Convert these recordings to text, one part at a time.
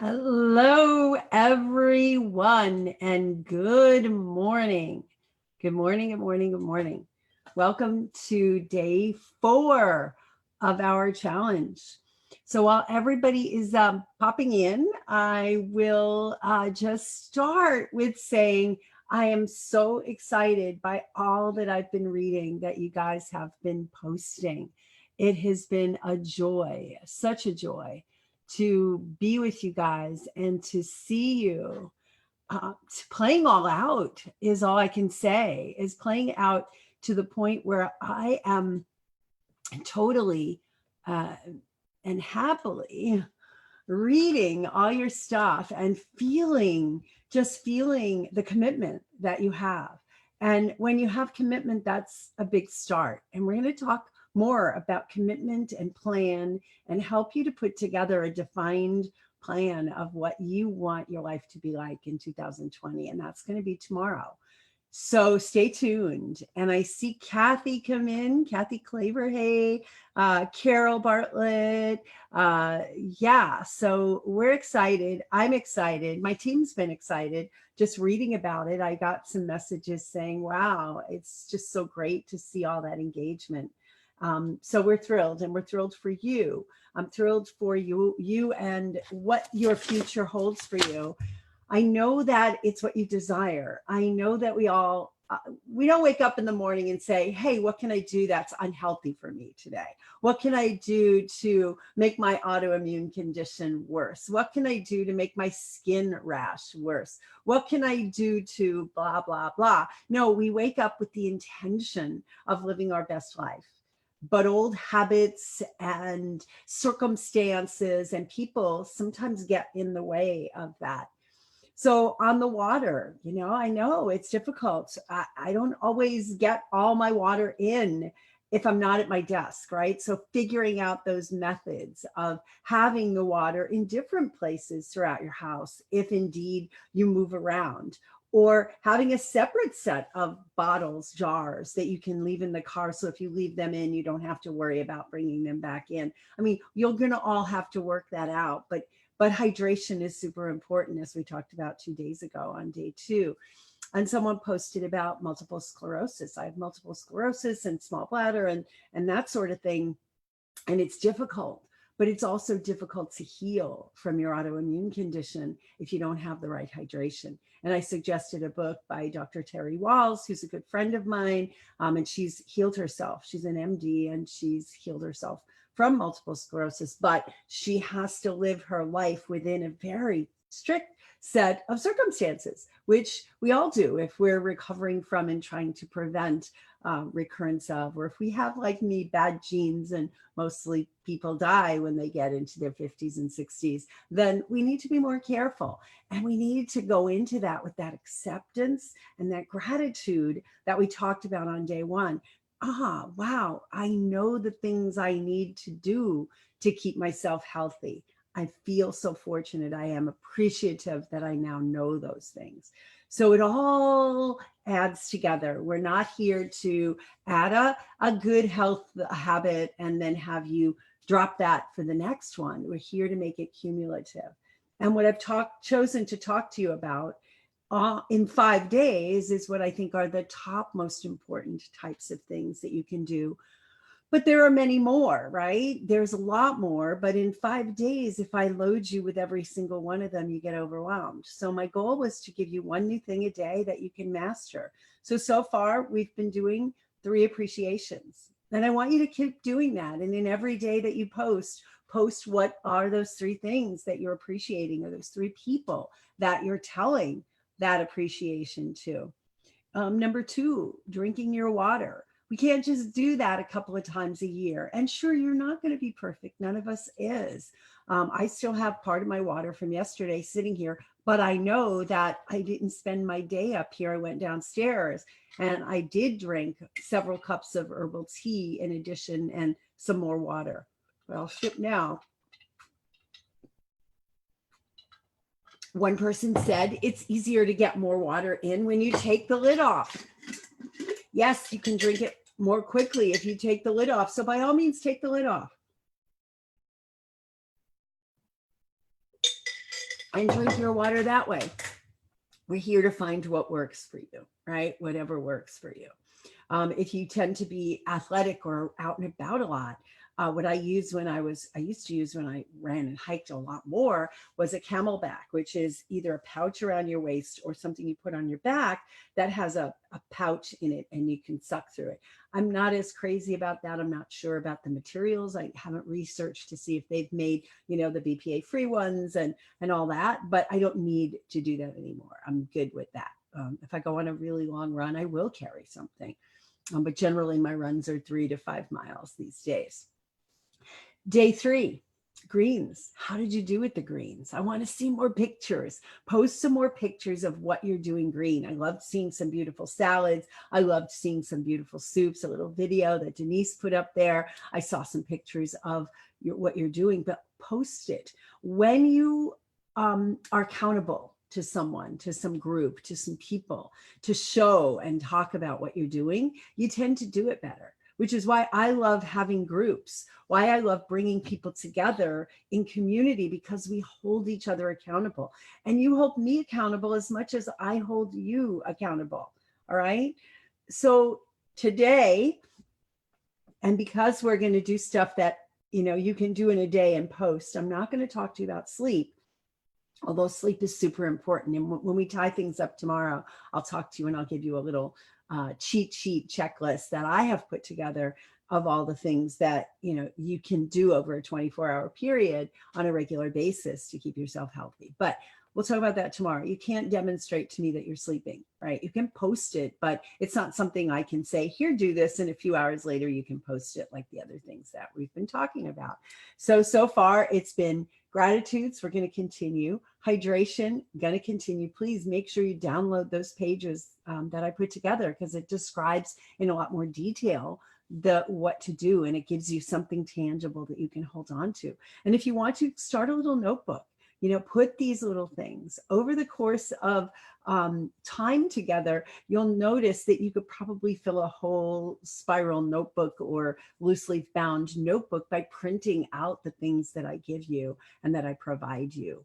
Hello, everyone, and good morning. Good morning, good morning, good morning. Welcome to day 4 of our challenge. So while everybody is popping in, I will just start with saying I am so excited by all that I've been reading that you guys have been posting. It has been a joy, such a joy to be with you guys and to see you playing all out is all I can say, is playing out to the point where I am totally uh, and happily reading all your stuff and just feeling the commitment that you have. And when you have commitment, that's a big start. And we're going to talk more about commitment and plan and help you to put together a defined plan of what you want your life to be like in 2020. And that's going to be tomorrow. So stay tuned. And I see Kathy come in, Kathy Claverhay, Carol Bartlett. Yeah, so we're excited. I'm excited. My team's been excited just reading about it. I got some messages saying, wow, it's just so great to see all that engagement. So we're thrilled, and we're thrilled for you. I'm thrilled for you and what your future holds for you. I know that it's what you desire. I know that we don't wake up in the morning and say, hey, what can I do that's unhealthy for me today? What can I do to make my autoimmune condition worse? What can I do to make my skin rash worse? What can I do to blah, blah, blah? No, we wake up with the intention of living our best life. But old habits and circumstances and people sometimes get in the way of that. So on the water, I know it's difficult. I don't always get all my water in if I'm not at my desk, right? So figuring out those methods of having the water in different places throughout your house, if indeed you move around, or having a separate set of bottles, jars that you can leave in the car. So if you leave them in, you don't have to worry about bringing them back in. I mean, you're going to all have to work that out, but hydration is super important, as we talked about 2 days ago on day 2. And someone posted about multiple sclerosis. I have multiple sclerosis and small bladder and that sort of thing. And it's difficult, but it's also difficult to heal from your autoimmune condition if you don't have the right hydration. And I suggested a book by Dr. Terry Walls, who's a good friend of mine, and she's healed herself. She's an MD and she's healed herself from multiple sclerosis, but she has to live her life within a very strict set of circumstances, which we all do if we're recovering from and trying to prevent recurrence of, or if we have, like me, bad genes, and mostly people die when they get into their 50s and 60s, then we need to be more careful. And we need to go into that with that acceptance and that gratitude that we talked about on day 1. Wow, I know the things I need to do to keep myself healthy. I feel so fortunate. I am appreciative that I now know those things. So it all adds together. We're not here to add a good health habit and then have you drop that for the next one. We're here to make it cumulative. And what I've chosen to talk to you about in 5 days is what I think are the top most important types of things that you can do. But there are many more, right? There's a lot more, but in 5 days, if I load you with every single one of them, you get overwhelmed. So my goal was to give you one new thing a day that you can master. So far we've been doing 3 appreciations, and I want you to keep doing that. And in every day that you post what are those 3 things that you're appreciating, or those 3 people that you're telling that appreciation to. Number 2, drinking your water. We can't just do that a couple of times a year. And sure, you're not going to be perfect. None of us is. I still have part of my water from yesterday sitting here, but I know that I didn't spend my day up here. I went downstairs and I did drink several cups of herbal tea in addition, and some more water. Well, I'll ship now. One person said it's easier to get more water in when you take the lid off. Yes, you can drink it more quickly if you take the lid off. So by all means, take the lid off. and drink your water that way. We're here to find what works for you, right? Whatever works for you. If you tend to be athletic or out and about a lot, what I used to use when I ran and hiked a lot more was a camelback, which is either a pouch around your waist or something you put on your back that has a pouch in it and you can suck through it. I'm not as crazy about that. I'm not sure about the materials. I haven't researched to see if they've made, the BPA free ones and all that, but I don't need to do that anymore. I'm good with that. If I go on a really long run, I will carry something. But generally my runs are 3 to 5 miles these days. Day 3, greens. How did you do with the greens? I want to see more pictures. Post some more pictures of what you're doing green. I loved seeing some beautiful salads. I loved seeing some beautiful soups, a little video that Denise put up there. I saw some pictures of what you're doing, but post it. When you are accountable to someone, to some group, to some people, to show and talk about what you're doing, you tend to do it better, which is why I love having groups, why I love bringing people together in community, because we hold each other accountable. And you hold me accountable as much as I hold you accountable. All right. So today, and because we're going to do stuff that, you can do in a day and post, I'm not going to talk to you about sleep. Although sleep is super important. And when we tie things up tomorrow, I'll talk to you and I'll give you a little cheat sheet checklist that I have put together of all the things that, you can do over a 24-hour period on a regular basis to keep yourself healthy. But we'll talk about that tomorrow. You can't demonstrate to me that you're sleeping, right? You can post it, but it's not something I can say, here, do this. And a few hours later, you can post it like the other things that we've been talking about. So far it's been gratitudes. We're going to continue. Hydration, going to continue. Please make sure you download those pages that I put together, because it describes in a lot more detail what to do, and it gives you something tangible that you can hold on to. And if you want to, start a little notebook. Put these little things over the course of time together. You'll notice that you could probably fill a whole spiral notebook or loosely bound notebook by printing out the things that I give you and that I provide you.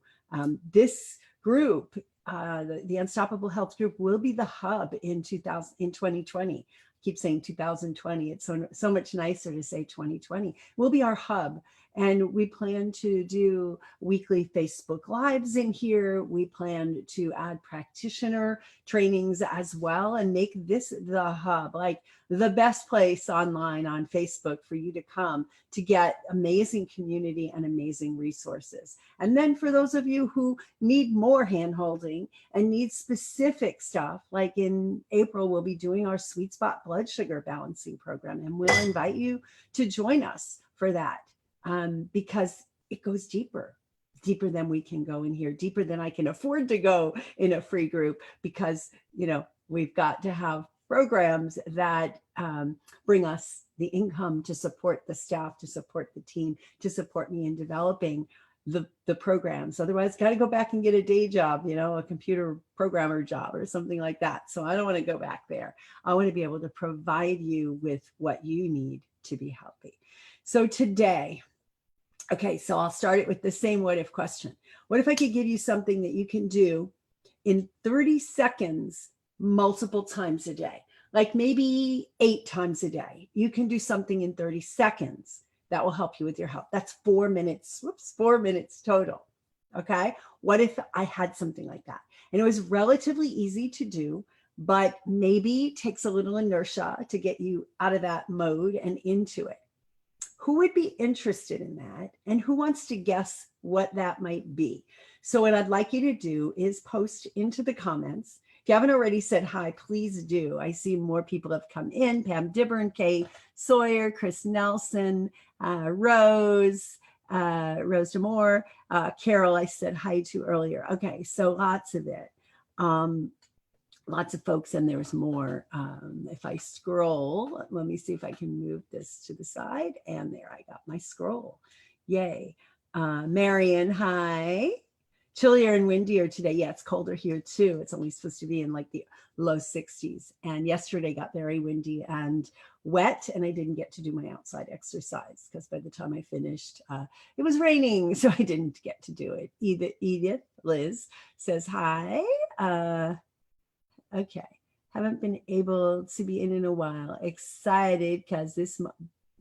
This group, the Unstoppable Health Group, will be the hub in 2020. Keep saying 2020. It's so much nicer to say 2020. Will be our hub. And we plan to do weekly Facebook Lives in here. We plan to add practitioner trainings as well and make this the hub, like the best place online on Facebook for you to come to get amazing community and amazing resources. And then for those of you who need more handholding and need specific stuff, like in April, we'll be doing our Sweet Spot blood sugar balancing program, and we'll invite you to join us for that. Because it goes deeper than we can go in here, deeper than I can afford to go in a free group, because, we've got to have programs that bring us the income to support the staff, to support the team, to support me in developing the programs. Otherwise, got to go back and get a day job, a computer programmer job or something like that. So I don't want to go back there. I want to be able to provide you with what you need to be healthy. So today, okay, so I'll start it with the same what if question. What if I could give you something that you can do in 30 seconds, multiple times a day, like maybe 8 times a day? You can do something in 30 seconds that will help you with your health. That's 4 minutes, 4 minutes total. Okay. What if I had something like that? And it was relatively easy to do, but maybe takes a little inertia to get you out of that mode and into it. Who would be interested in that? And who wants to guess what that might be? So what I'd like you to do is post into the comments. If you haven't already said hi, please do. I see more people have come in. Pam Dibburn, Kay Sawyer, Chris Nelson, Rose DeMore, Carol, I said hi to earlier. Okay, so lots of it. Lots of folks, and there's more. If I scroll, let me see if I can move this to the side. And there, I got my scroll. Yay. Marion, hi. chillier and windier today. Yeah, it's colder here too. It's only supposed to be in like the low 60s. And yesterday got very windy and wet, and I didn't get to do my outside exercise because by the time I finished, it was raining, so I didn't get to do it. Edith Liz says hi. Okay, haven't been able to be in a while. Excited because this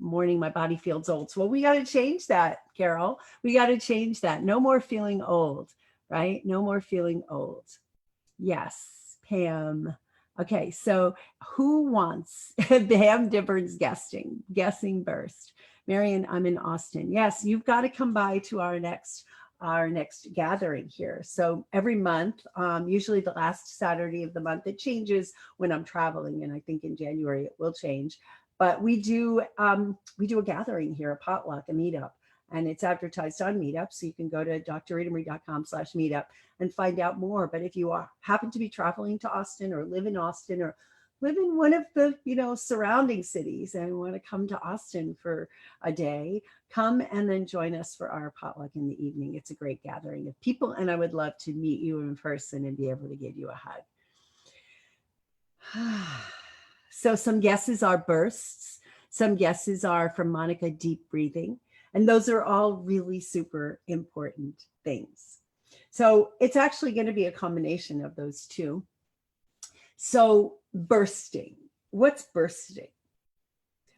morning my body feels old. So, well, we got to change that, Carol. We got to change that. No more feeling old, right? No more feeling old. Yes, Pam. Okay, so who wants Pam Dibber's guessing burst? Marion, I'm in Austin. Yes, you've got to come by to our next gathering here. So every month, usually the last Saturday of the month, it changes when I'm traveling, and I think in January it will change. But we do a gathering here, a potluck, a meetup, and it's advertised on Meetup. So you can go to drritamarie.com/meetup and find out more. But if you happen to be traveling to Austin or live in Austin or live in one of the surrounding cities and want to come to Austin for a day, come and then join us for our potluck in the evening. It's a great gathering of people, and I would love to meet you in person and be able to give you a hug. So some guesses are bursts. Some guesses are from Monica, deep breathing. And those are all really super important things. So it's actually going to be a combination of those two. So bursting. What's bursting?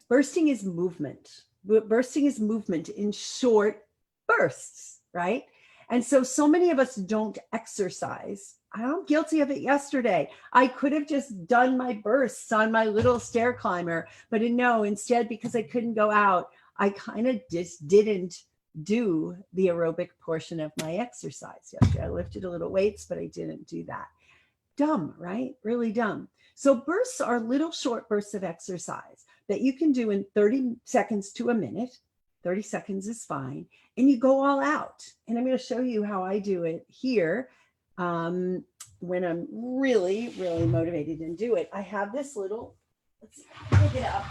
Bursting is movement. Bursting is movement in short bursts, right? And so many of us don't exercise. I'm guilty of it yesterday. I could have just done my bursts on my little stair climber, but no, instead, because I couldn't go out, I kind of just didn't do the aerobic portion of my exercise yesterday. I lifted a little weights, but I didn't do that. Dumb, right? Really dumb. So bursts are little short bursts of exercise that you can do in 30 seconds to a minute. 30 seconds is fine. And you go all out. And I'm going to show you how I do it here. When I'm really, really motivated and do it. I have this little, let's pick it up.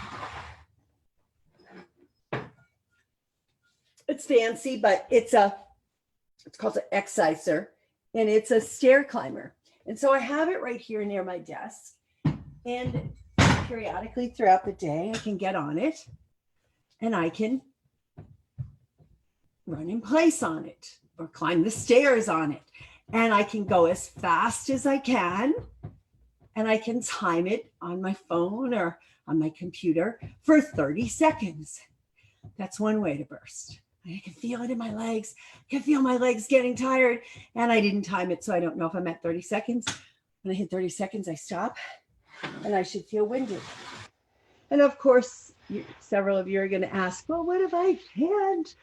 It's fancy, but it's called an exerciser, and it's a stair climber. And so I have it right here near my desk, and periodically throughout the day, I can get on it and I can run in place on it or climb the stairs on it. And I can go as fast as I can, and I can time it on my phone or on my computer for 30 seconds. That's one way to burst. I can feel it in my legs. I can feel my legs getting tired, and I didn't time it, so I don't know if I'm at 30 seconds. When I hit 30 seconds, I stop, and I should feel winded. And of course, several of you are going to ask, well, what if I can't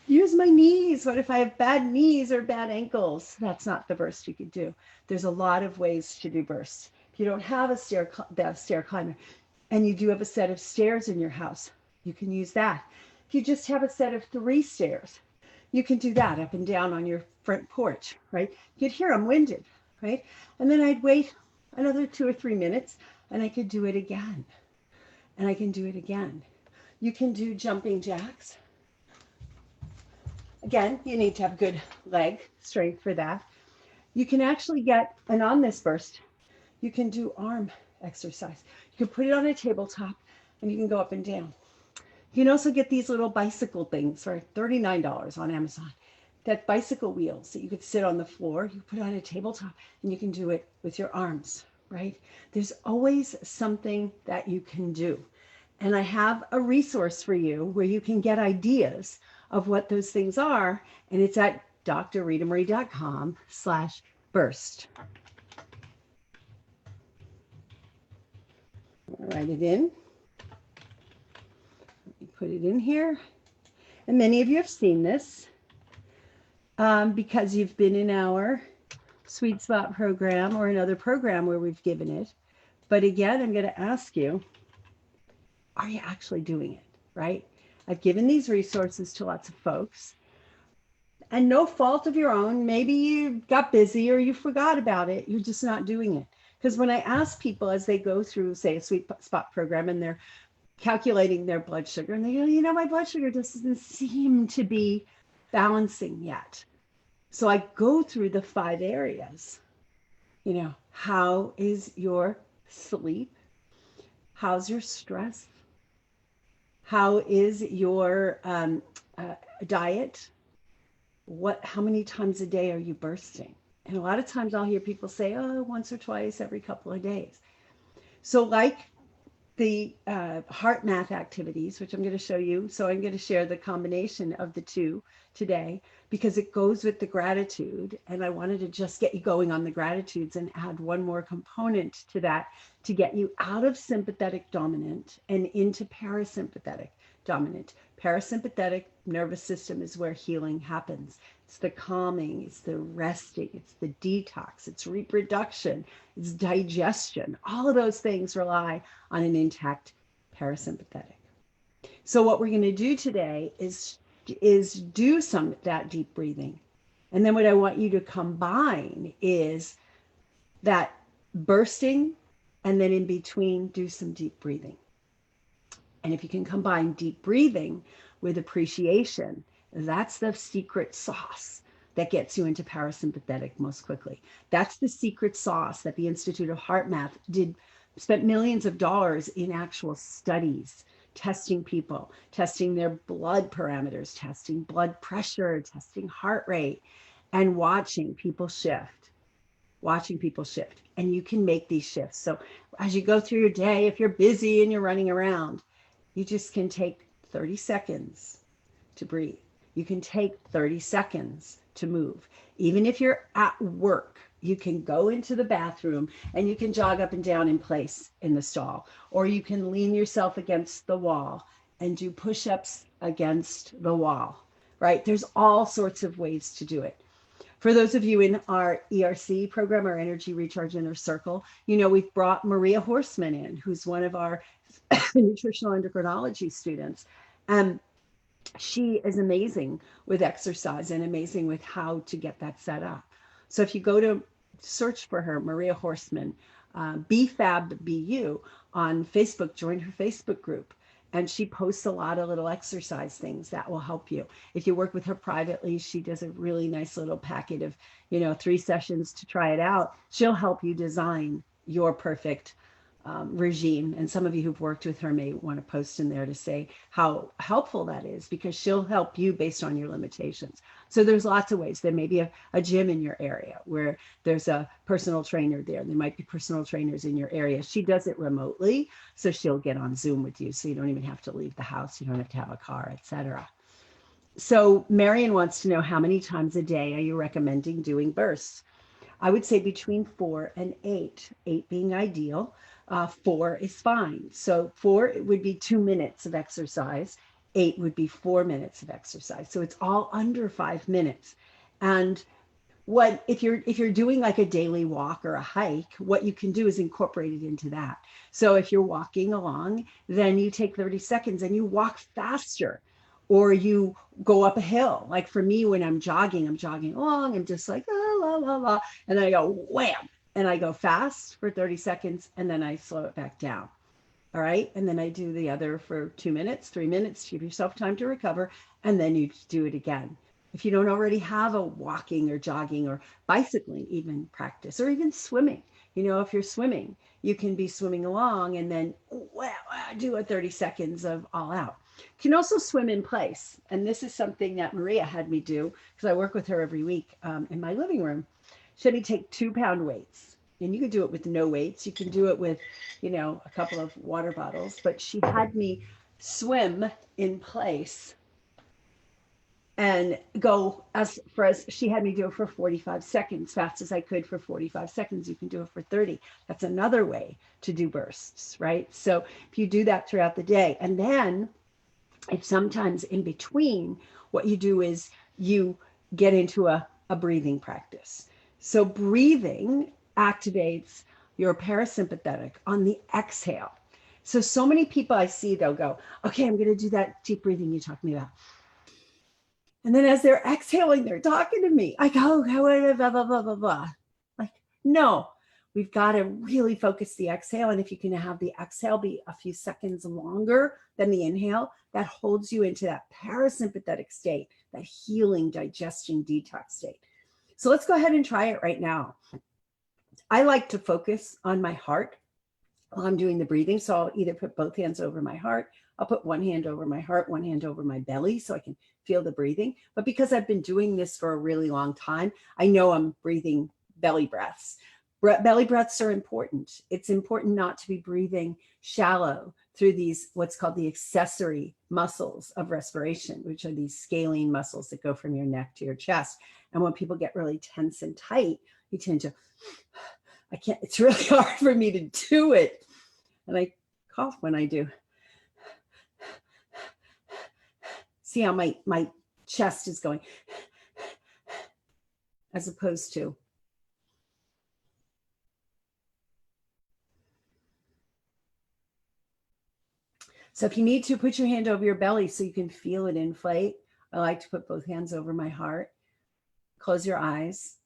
use my knees? What if I have bad knees or bad ankles? That's not the burst you could do. There's a lot of ways to do bursts. If you don't have a stair climber and you do have a set of stairs in your house, you can use that. If you just have a set of 3 stairs, you can do that up and down on your front porch, right? You'd hear I'm winded, right? And then I'd wait another 2 or 3 minutes, and I could do it again. And I can do it again. You can do jumping jacks. Again, you need to have good leg strength for that. You can actually get, and on this burst, you can do arm exercise. You can put it on a tabletop and you can go up and down. You can also get these little bicycle things for $39 on Amazon. That bicycle wheels that you could sit on the floor, you put it on a tabletop and you can do it with your arms, right? There's always something that you can do. And I have a resource for you where you can get ideas of what those things are. And it's at drritamarie.com/burst. Write it in. Let me put it in here. And many of you have seen this because you've been in our Sweet Spot program or another program where we've given it. But again, I'm going to ask you, are you actually doing it, right? I've given these resources to lots of folks, and no fault of your own. Maybe you got busy or you forgot about it. You're just not doing it. Because when I ask people as they go through, say, a Sweet Spot program and they're calculating their blood sugar, and they go, my blood sugar doesn't seem to be balancing yet. So I go through the 5 areas. How is your sleep? How's your stress? How is your diet? How many times a day are you bursting? And a lot of times I'll hear people say, oh, once or twice every couple of days. So like the heart math activities, which I'm going to show you. So I'm going to share the combination of the two today because it goes with the gratitude. And I wanted to just get you going on the gratitudes and add one more component to that to get you out of sympathetic dominant and into parasympathetic dominant. Parasympathetic nervous system is where healing happens. It's the calming, it's the resting, it's the detox, it's reproduction, it's digestion. All of those things rely on an intact parasympathetic. So what we're going to do today is do some that deep breathing. And then what I want you to combine is that bursting, and then in between do some deep breathing. And if you can combine deep breathing with appreciation, that's the secret sauce that gets you into parasympathetic most quickly. That's the secret sauce that the Institute of Heart Math spent millions of dollars in actual studies, testing people, testing their blood parameters, testing blood pressure, testing heart rate, and watching people shift. And you can make these shifts. So as you go through your day, if you're busy and you're running around, you just can take 30 seconds to breathe. You can take 30 seconds to move. Even if you're at work, you can go into the bathroom and you can jog up and down in place in the stall, or you can lean yourself against the wall and do push-ups against the wall, right? There's all sorts of ways to do it. For those of you in our ERC program, our Energy Recharge Inner Circle, we've brought Maria Horseman in, who's one of our nutritional endocrinology students. She is amazing with exercise and amazing with how to get that set up. So if you go to search for her, Maria Horseman, BFABBU on Facebook, join her Facebook group. And she posts a lot of little exercise things that will help you. If you work with her privately, she does a really nice little packet of, 3 sessions to try it out. She'll help you design your perfect regime. And some of you who've worked with her may want to post in there to say how helpful that is, because she'll help you based on your limitations. So there's lots of ways. There may be a gym in your area where there's a personal trainer there. There might be personal trainers in your area. She does it remotely, so she'll get on Zoom with you. So you don't even have to leave the house. You don't have to have a car, etc. So Marion wants to know, how many times a day are you recommending doing bursts? I would say between 4 and 8, 8 being ideal. 4 is fine. So 4 would be 2 minutes of exercise. 8 would be 4 minutes of exercise. So it's all under 5 minutes. And if you're doing like a daily walk or a hike, what you can do is incorporate it into that. So if you're walking along, then you take 30 seconds and you walk faster, or you go up a hill. Like for me, when I'm jogging along, I'm just like, la, la, la, and then I go wham, and I go fast for 30 seconds, and then I slow it back down. All right. And then I do the other for 2 minutes, 3 minutes, give yourself time to recover, and then you do it again. If you don't already have a walking or jogging or bicycling even practice, or even swimming, if you're swimming, you can be swimming along and then do a 30 seconds of all out. You can also swim in place. And this is something that Maria had me do, because I work with her every week in my living room. She had me take 2-pound weights. And you can do it with no weights. You can do it with, a couple of water bottles. But she had me swim in place and go as she had me do it for 45 seconds, fast as I could for 45 seconds. You can do it for 30. That's another way to do bursts, right? So if you do that throughout the day, and then if sometimes in between, what you do is you get into a breathing practice. So breathing activates your parasympathetic on the exhale. So many people I see, they'll go, okay, I'm going to do that deep breathing you talked to me about. And then as they're exhaling, they're talking to me. I go, blah, blah, blah, blah, blah. Like, no, we've got to really focus the exhale. And if you can have the exhale be a few seconds longer than the inhale, that holds you into that parasympathetic state, that healing, digestion, detox state. So let's go ahead and try it right now. I like to focus on my heart while I'm doing the breathing. So I'll either put both hands over my heart. I'll put one hand over my heart, one hand over my belly so I can feel the breathing. But because I've been doing this for a really long time, I know I'm breathing belly breaths. Belly breaths are important. It's important not to be breathing shallow through these, what's called the accessory muscles of respiration, which are these scalene muscles that go from your neck to your chest. And when people get really tense and tight, you tend to, I can't, it's really hard for me to do it. And I cough when I do. See how my chest is going, as opposed to. So if you need to, put your hand over your belly so you can feel it inflate. I like to put both hands over my heart. Close your eyes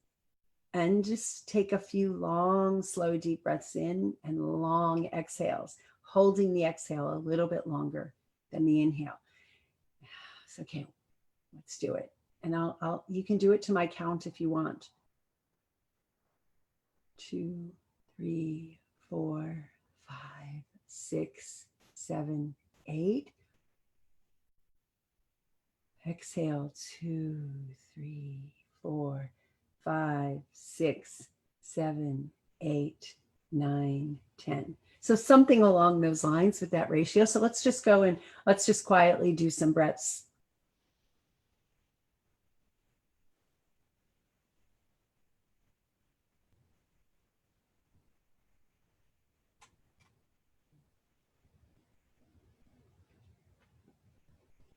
and just take a few long, slow, deep breaths in and long exhales, holding the exhale a little bit longer than the inhale. It's okay. Let's do it. And you can do it to my count if you want. 2, 3, 4, 5, 6, 7, 8. Exhale, 2, 3, 4, 5, 6, 7, 8, 9, 10. So something along those lines with that ratio. So let's just go and let's just quietly do some breaths.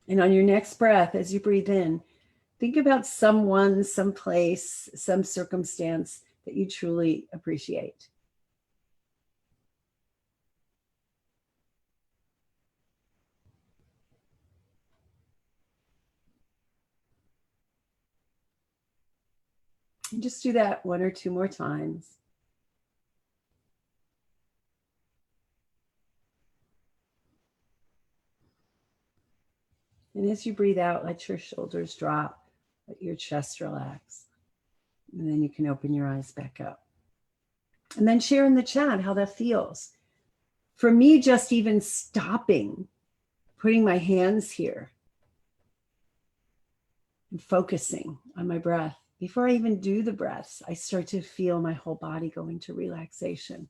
And on your next breath, as you breathe in, think about someone, someplace, some circumstance that you truly appreciate. And just do that 1 or 2 more times. And as you breathe out, let your shoulders drop, let your chest relax. And then you can open your eyes back up. And then share in the chat how that feels. For me, just even stopping, putting my hands here and focusing on my breath. Before I even do the breaths, I start to feel my whole body go into relaxation.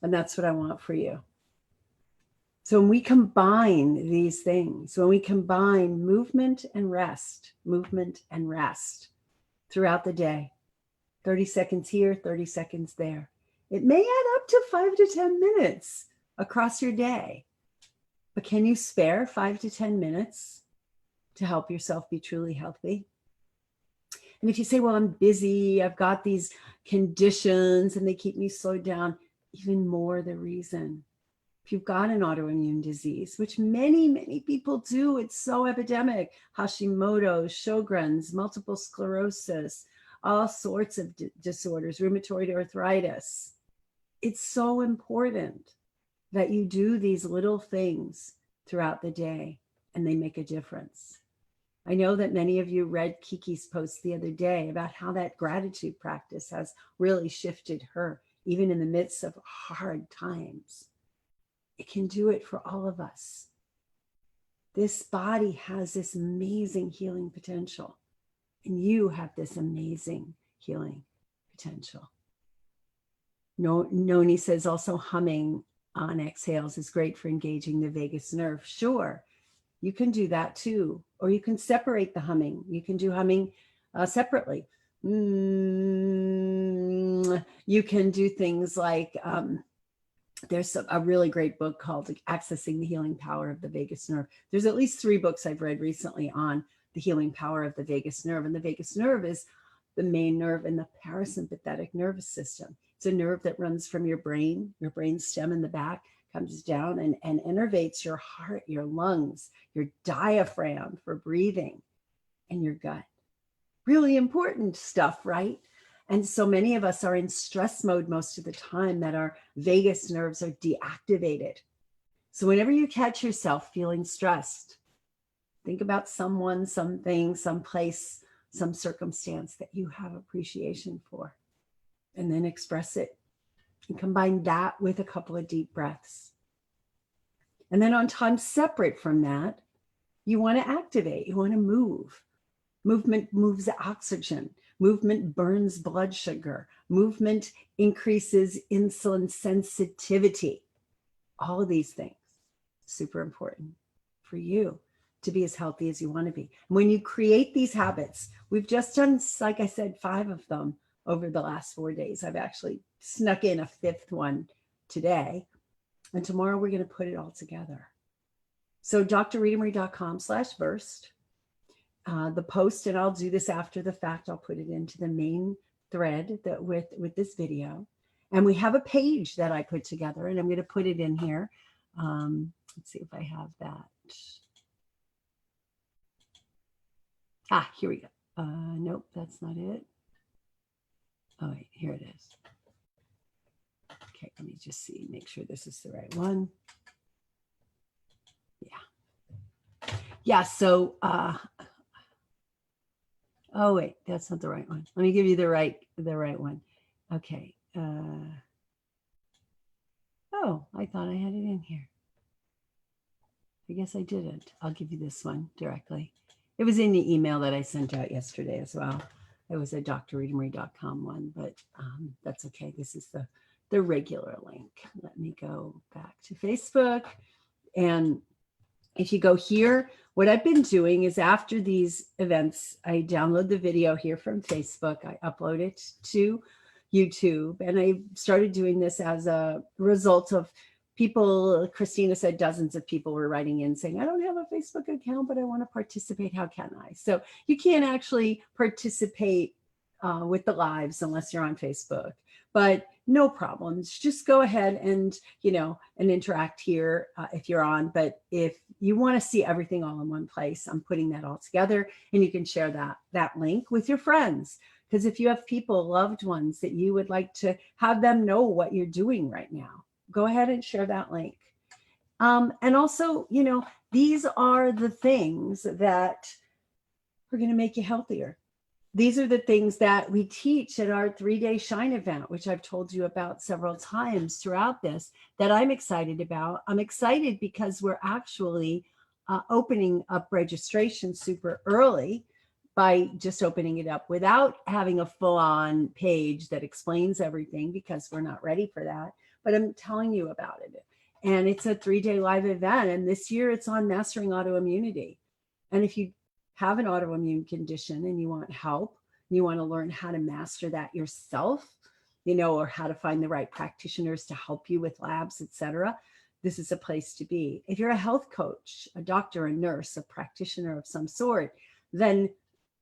And that's what I want for you. So when we combine these things, when we combine movement and rest throughout the day, 30 seconds here, 30 seconds there, it may add up to 5 to 10 minutes across your day. But can you spare 5 to 10 minutes to help yourself be truly healthy? And if you say, well, I'm busy, I've got these conditions and they keep me slowed down, even more the reason. If you've got an autoimmune disease, which many, many people do, it's so epidemic, Hashimoto's, Sjogren's, multiple sclerosis, all sorts of disorders, rheumatoid arthritis. It's so important that you do these little things throughout the day and they make a difference. I know that many of you read Kiki's post the other day about how that gratitude practice has really shifted her, even in the midst of hard times. It can do it for all of us. This body has this amazing healing potential, and you have this amazing healing potential. Noni says also humming on exhales is great for engaging the vagus nerve. Sure, you can do that too, or you can separate the humming. You can do humming separately. You can do things like, there's a really great book called Accessing the Healing Power of the Vagus Nerve. There's at least 3 books I've read recently on the healing power of the vagus nerve. And the vagus nerve is the main nerve in the parasympathetic nervous system. It's a nerve that runs from your brain stem in the back, comes down and innervates your heart, your lungs, your diaphragm for breathing, and your gut. Really important stuff, right? And so many of us are in stress mode most of the time that our vagus nerves are deactivated. So whenever you catch yourself feeling stressed, think about someone, something, someplace, some circumstance that you have appreciation for, and then express it and combine that with a couple of deep breaths. And then on time separate from that, you want to activate, you want to move. Movement moves oxygen. Movement burns blood sugar. Movement increases insulin sensitivity. All of these things, super important for you to be as healthy as you want to be. And when you create these habits, we've just done, like I said, 5 of them over the last 4 days. I've actually snuck in a 5th one today. And tomorrow we're going to put it all together. So drritamarie.com/burst. The post, and I'll do this after the fact, I'll put it into the main thread that with this video. And we have a page that I put together, and I'm going to put it in here. Let's see if I have that. Here we go. Nope, that's not it. Oh, wait, here it is. Okay, let me just see, make sure this is the right one. Yeah, so, oh, wait, that's not the right one. Let me give you the right one. Okay. Oh, I thought I had it in here. I guess I didn't. I'll give you this one directly. It was in the email that I sent out yesterday as well. It was a drritamarie.com one, but that's okay. This is the regular link. Let me go back to Facebook. And if you go here, what I've been doing is after these events, I download the video here from Facebook. I upload it to YouTube. And I started doing this as a result of people, Christina said dozens of people were writing in saying, I don't have a Facebook account, but I want to participate. How can I? So you can't actually participate with the lives unless you're on Facebook, but no problems. Just go ahead and, and interact here if you're on. But if you want to see everything all in one place, I'm putting that all together, and you can share that link with your friends. Because if you have people, loved ones that you would like to have them know what you're doing right now, go ahead and share that link. And also, these are the things that are going to make you healthier. These are the things that we teach at our 3-day Shine event, which I've told you about several times throughout this, that I'm excited about. I'm excited because we're actually opening up registration super early by just opening it up without having a full-on page that explains everything, because we're not ready for that. But I'm telling you about it. And it's a 3-day live event. And this year it's on mastering autoimmunity. And if you have an autoimmune condition and you want help, and you want to learn how to master that yourself, or how to find the right practitioners to help you with labs, etc., this is a place to be. If you're a health coach, a doctor, a nurse, a practitioner of some sort, then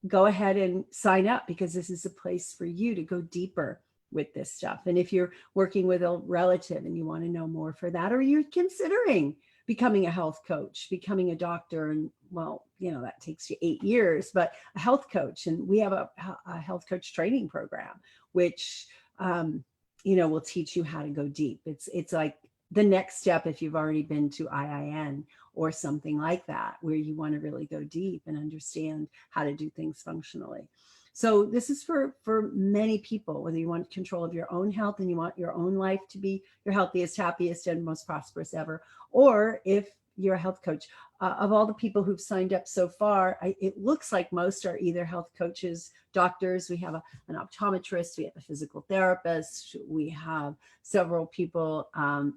go ahead and sign up, because this is a place for you to go deeper with this stuff. And if you're working with a relative and you want to know more for that, or you're considering becoming a health coach, becoming a doctor, and that takes you 8 years, but a health coach. And we have a health coach training program, which, will teach you how to go deep. It's like the next step if you've already been to IIN or something like that, where you want to really go deep and understand how to do things functionally. So this is for many people, whether you want control of your own health and you want your own life to be your healthiest, happiest, and most prosperous ever, or if you're a health coach. Of all the people who've signed up so far, it looks like most are either health coaches, doctors. We have an optometrist, we have a physical therapist, we have several people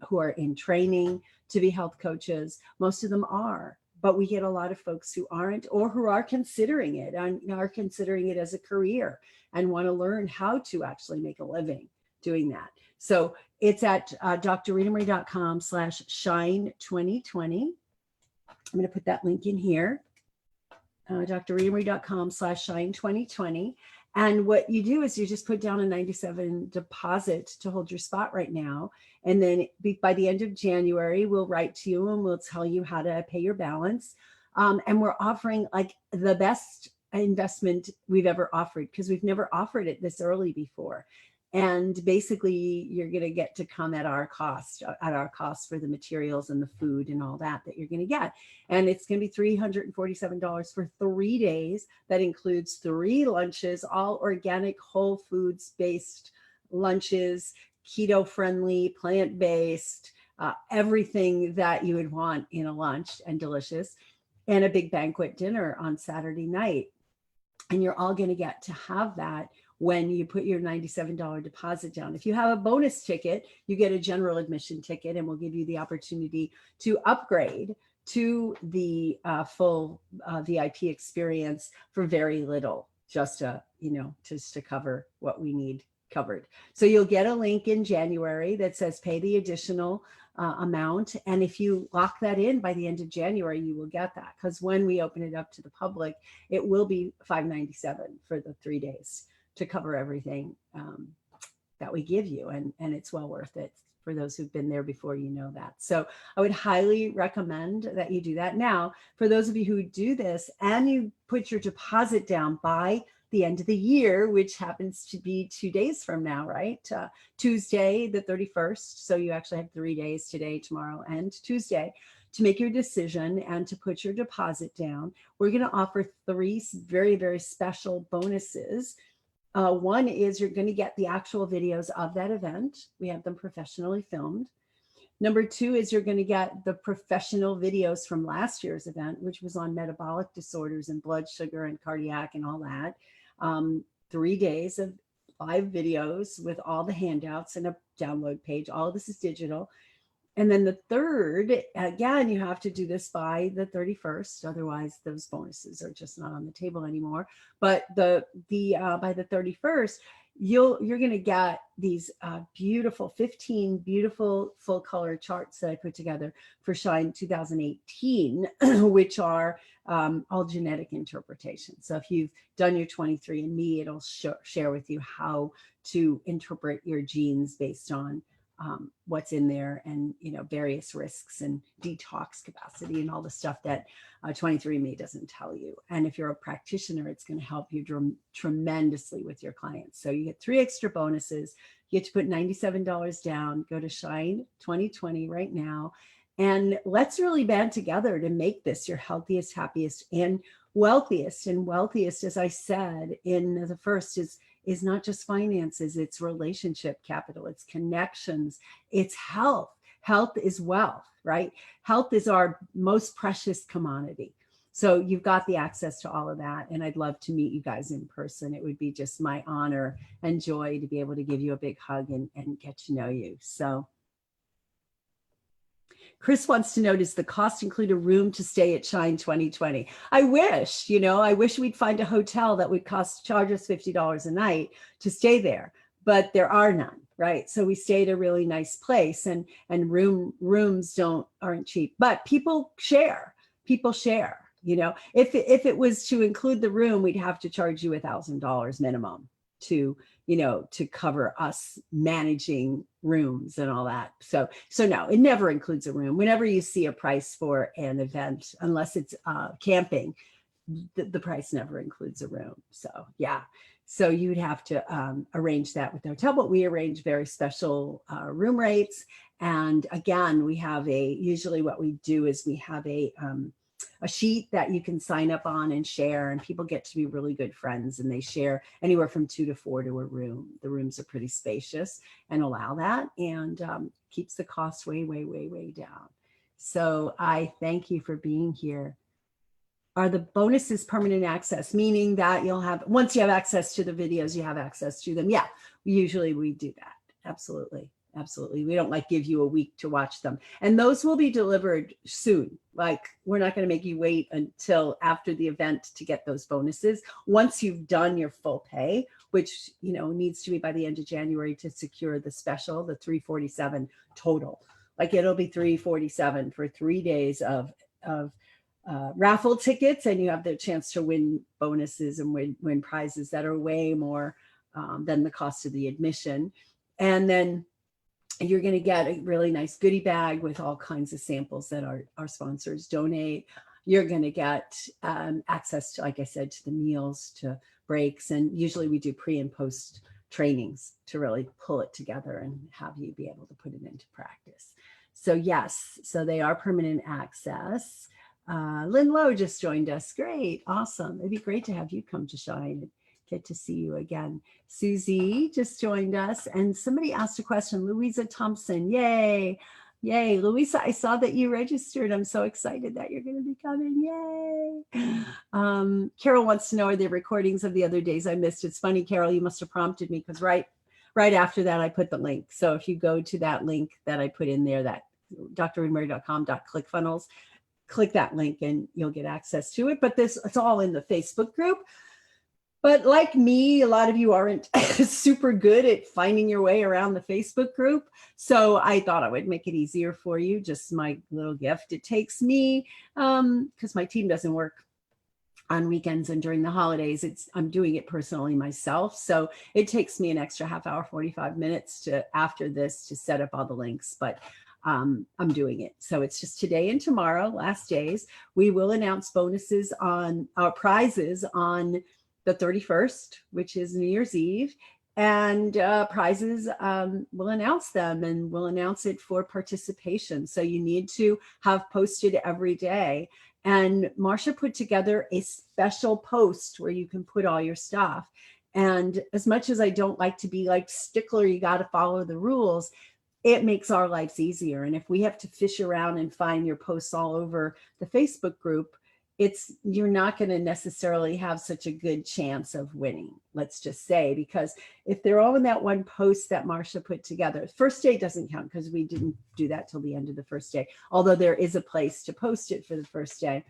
who are in training to be health coaches. Most of them are. But we get a lot of folks who aren't, or who are considering it and are considering it as a career and want to learn how to actually make a living doing that. So it's at drritamarie.com/shine2020. I'm going to put that link in here, drritamarie.com/shine2020. And what you do is you just put down a 97 deposit to hold your spot right now. And then by the end of January, we'll write to you and we'll tell you how to pay your balance. And we're offering like the best investment we've ever offered, because we've never offered it this early before. And basically you're going to get to come at our cost for the materials and the food and all that you're going to get. And it's going to be $347 for 3 days. That includes 3 lunches, all organic, whole foods based lunches, keto friendly, plant-based, everything that you would want in a lunch, and delicious, and a big banquet dinner on Saturday night. And you're all going to get to have that when you put your $97 deposit down. If you have a bonus ticket, you get a general admission ticket, and we'll give you the opportunity to upgrade to the full VIP experience for very little, just to cover what we need covered. So you'll get a link in January that says pay the additional amount. And if you lock that in by the end of January, you will get that, because when we open it up to the public, it will be $597 for the 3 days to cover everything that we give you. And it's well worth it. For those who've been there before, you know that. So I would highly recommend that you do that. Now, for those of you who do this and you put your deposit down by the end of the year, which happens to be 2 days from now, right? Tuesday, the 31st. So you actually have 3 days, today, tomorrow, and Tuesday, to make your decision and to put your deposit down. We're going to offer 3 very, very special bonuses. One is you're going to get the actual videos of that event. We have them professionally filmed. Number 2 is you're going to get the professional videos from last year's event, which was on metabolic disorders and blood sugar and cardiac and all that. 3 days of live videos with all the handouts and a download page. All of this is digital. And then the third, again, you have to do this by the 31st. Otherwise, those bonuses are just not on the table anymore. But by the 31st, you're going to get these beautiful 15 beautiful full color charts that I put together for Shine 2018, which are all genetic interpretation. So if you've done your 23andMe, it'll share with you how to interpret your genes based on what's in there, and various risks and detox capacity and all the stuff that 23andMe doesn't tell you. And if you're a practitioner, it's going to help you tremendously with your clients. So you get 3 extra bonuses. You get to put $97 down. Go to Shine 2020 right now, and let's really band together to make this your healthiest, happiest, and wealthiest. And wealthiest, as I said in the first, is not just finances, it's relationship capital, it's connections, it's health. Health is wealth, right? Health is our most precious commodity. So you've got the access to all of that. And I'd love to meet you guys in person. It would be just my honor and joy to be able to give you a big hug and get to know you. So Chris wants to know, does the cost include a room to stay at Shine 2020? I wish, I wish we'd find a hotel that would charge us $50 a night to stay there, but there are none, right? So we stay at a really nice place, and rooms aren't cheap, but people share. If it was to include the room, we'd have to charge you $1,000 minimum to cover us managing rooms and all that. So no, it never includes a room. Whenever you see a price for an event, unless it's camping, the price never includes a room. So yeah, so you'd have to arrange that with the hotel, but we arrange very special room rates. And again, usually what we do is we have a sheet that you can sign up on and share, and people get to be really good friends, and they share anywhere from 2 to 4 to a room. The rooms are pretty spacious and allow that, and keeps the cost way, way, way, way down. So I thank you for being here. Are the bonuses permanent access, meaning that once you have access to the videos, you have access to them? Yeah, usually we do that. Absolutely. Absolutely. We don't give you a week to watch them. And those will be delivered soon. We're not going to make you wait until after the event to get those bonuses. Once you've done your full pay, which, needs to be by the end of January to secure the special, the $347 total. It'll be $347 for 3 days of raffle tickets, and you have the chance to win bonuses and win prizes that are way more than the cost of the admission. And then you're going to get a really nice goodie bag with all kinds of samples that our sponsors donate. You're going to get access to, like I said, to the meals, to breaks. And usually we do pre and post trainings to really pull it together and have you be able to put it into practice. So yes, so they are permanent access. Lynn Lowe just joined us. Great, awesome. It'd be great to have you come to Shine and get to see you again. Susie just joined us, and somebody asked a question. Louisa Thompson, yay. Yay, Louisa, I saw that you registered. I'm so excited that you're going to be coming. Yay. Carol wants to know, are there recordings of the other days I missed? It's funny, Carol, you must have prompted me because right after that, I put the link. So if you go to that link that I put in there, that drritamarie.com.clickfunnels, click that link and you'll get access to it. But it's all in the Facebook group. But like me, a lot of you aren't super good at finding your way around the Facebook group. So I thought I would make it easier for you, just my little gift. It takes me, because my team doesn't work on weekends and during the holidays, I'm doing it personally myself. So it takes me an extra half hour, 45 minutes after this to set up all the links. But I'm doing it. So it's just today and tomorrow, last days. We will announce bonuses on our prizes on the 31st, which is New Year's Eve, and prizes, we'll announce them, and we'll announce it for participation. So you need to have posted every day. And Marsha put together a special post where you can put all your stuff. And as much as I don't like to be like stickler, you got to follow the rules, it makes our lives easier. And if we have to fish around and find your posts all over the Facebook group, you're not going to necessarily have such a good chance of winning, let's just say, because if they're all in that one post that Marsha put together, first day doesn't count because we didn't do that till the end of the first day, although there is a place to post it for the first day.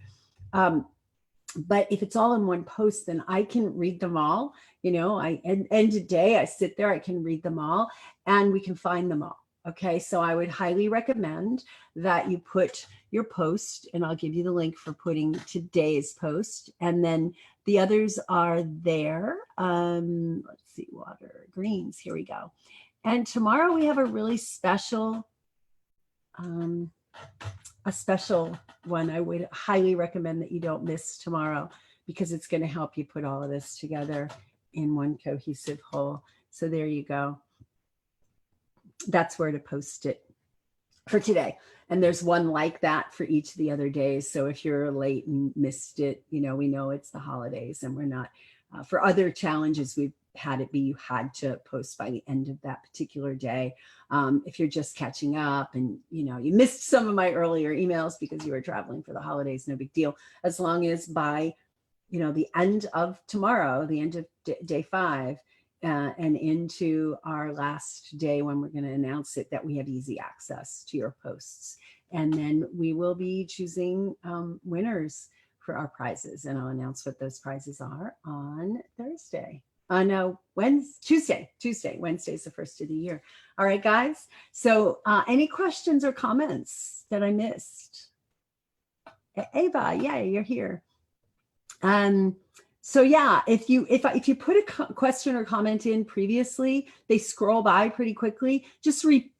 But if it's all in one post, then I can read them all, and today I sit there, I can read them all and we can find them all. Okay, so I would highly recommend that you put your post, and I'll give you the link for putting today's post, and then the others are there. Let's see, water, greens, here we go. And tomorrow we have a really special, a special one. I would highly recommend that you don't miss tomorrow because it's going to help you put all of this together in one cohesive whole. So there you go. That's where to post it for today. And there's one like that for each of the other days. So if you're late and missed it, we know it's the holidays and we're not, for other challenges, we've had it be, you had to post by the end of that particular day. If you're just catching up and, you missed some of my earlier emails because you were traveling for the holidays, no big deal. As long as by, the end of tomorrow, the end of day 5, and into our last day when we're going to announce it, that we have easy access to your posts. And then we will be choosing winners for our prizes. And I'll announce what those prizes are on Thursday. No, Tuesday. Wednesday's the first of the year. All right, guys. So any questions or comments that I missed? Ava, yeah, you're here. So yeah, if you put a question or comment in previously, they scroll by pretty quickly.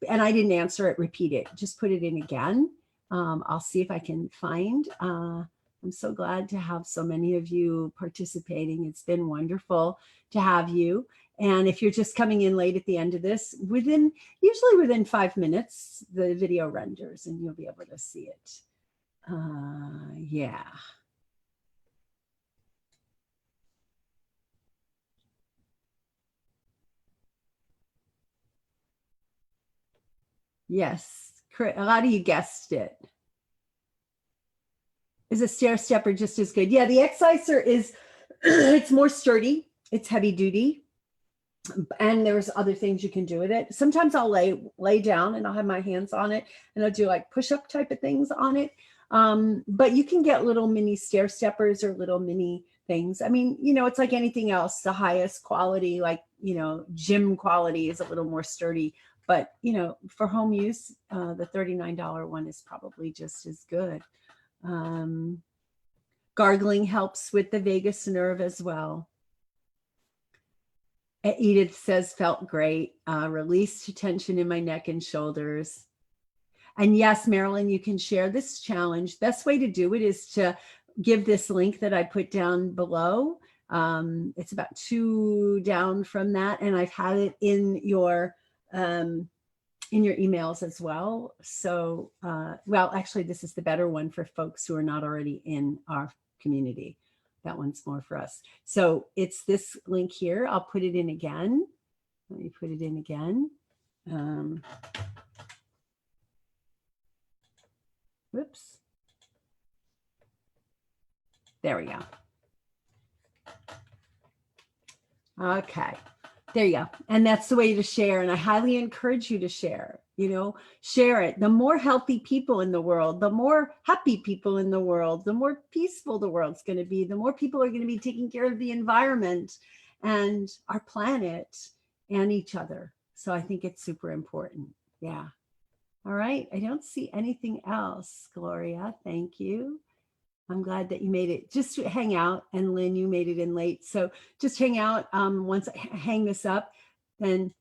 And I didn't answer it, repeat it. Just put it in again. I'll see if I can find. I'm so glad to have so many of you participating. It's been wonderful to have you. And if you're just coming in late at the end of this, usually within 5 minutes, the video renders and you'll be able to see it. Yeah. Yes, a lot of you guessed it. Is a stair stepper just as good? Yeah, the X-Icer is, it's more sturdy, it's heavy duty, and there's other things you can do with it. Sometimes I'll lay down and I'll have my hands on it and I'll do like push-up type of things on it. But you can get little mini stair steppers or little mini things. I mean, it's like anything else, the highest quality, like, gym quality is a little more sturdy. But, for home use, the $39 one is probably just as good. Gargling helps with the vagus nerve as well. Edith says, felt great. Released tension in my neck and shoulders. And yes, Marilyn, you can share this challenge. Best way to do it is to give this link that I put down below It's about 2 down from that, and I've had it in your emails as well. So, well, actually, this is the better one for folks who are not already in our community. That one's more for us. So it's this link here. I'll put it in again. Let me put it in again. Whoops. There we go. Okay. There you go. And that's the way to share. And I highly encourage you to share, share it. The more healthy people in the world, the more happy people in the world, the more peaceful the world's going to be, the more people are going to be taking care of the environment and our planet and each other. So I think it's super important. Yeah. All right. I don't see anything else, Gloria. Thank you. I'm glad that you made it. Just hang out. And Lynn, you made it in late. So just hang out. Once I hang this up, then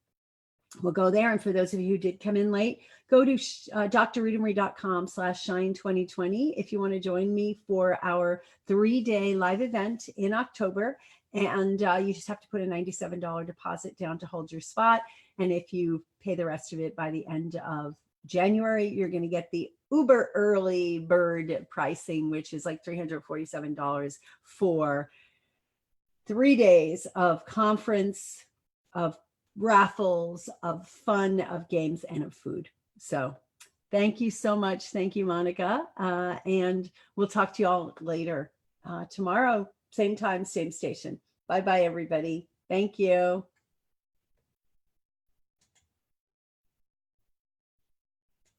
we'll go there. And for those of you who did come in late, go to drritamarie.com/shine2020 if you want to join me for our 3-day live event in October. And you just have to put a $97 deposit down to hold your spot. And if you pay the rest of it by the end of January, you're going to get the uber early bird pricing, which is like $347 for 3 days of conference, of raffles, of fun, of games, and of food. So thank you so much. Thank you, Monica. And we'll talk to you all later tomorrow, same time, same station. Bye-bye, everybody. Thank you.